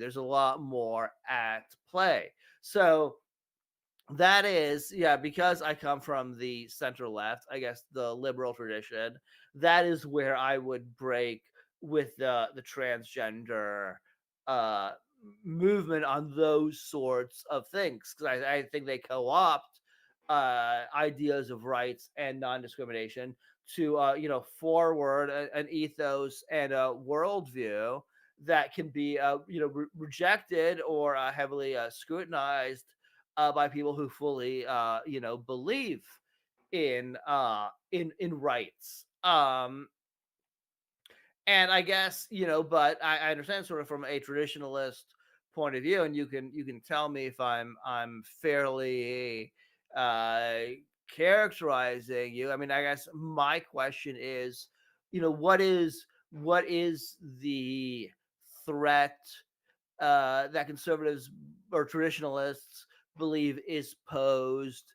There's a lot more at play. So that is, yeah, because I come from the center left, I guess the liberal tradition, that is where I would break with the transgender uh movement on those sorts of things, because I think they co-opt ideas of rights and non-discrimination to forward an ethos and a worldview that can be rejected or heavily scrutinized by people who fully believe in rights. And I guess, but I understand sort of from a traditionalist point of view, and you can tell me if I'm fairly uh characterizing you. I mean, I guess my question is, what is the threat that conservatives or traditionalists believe is posed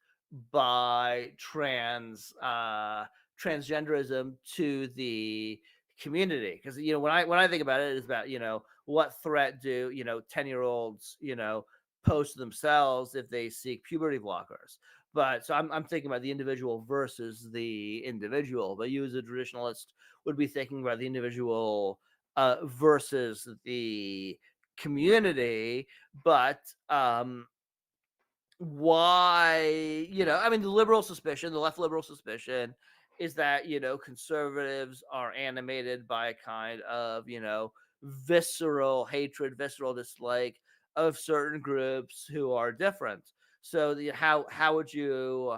by transgenderism to the community? Because when I think about it, it's about what threat do 10-year-olds pose to themselves if they seek puberty blockers. But so I'm thinking about the individual versus the individual. But you, as a traditionalist, would be thinking about the individual versus the community. But why, I mean, the left liberal suspicion is that conservatives are animated by a kind of visceral hatred, visceral dislike of certain groups who are different. So how would you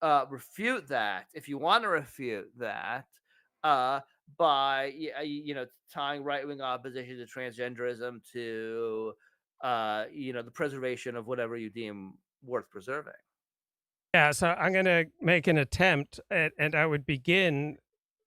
refute that, if you want to refute that, uh, by tying right wing opposition to transgenderism to the preservation of whatever you deem worth preserving? Yeah, so I'm going to make an attempt, and I would begin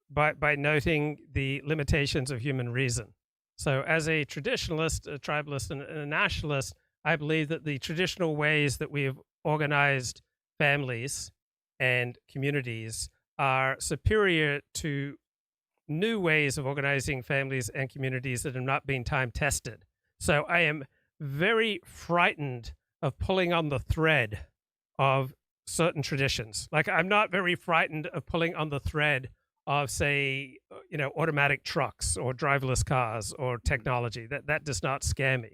by noting the limitations of human reason. So, as a traditionalist, a tribalist, and a nationalist, I believe that the traditional ways that we have organized families and communities are superior to new ways of organizing families and communities that have not been time tested. So, I am very frightened of pulling on the thread of certain traditions. Like, I'm not very frightened of pulling on the thread of, say, automatic trucks or driverless cars or Mhm. technology. That does not scare me.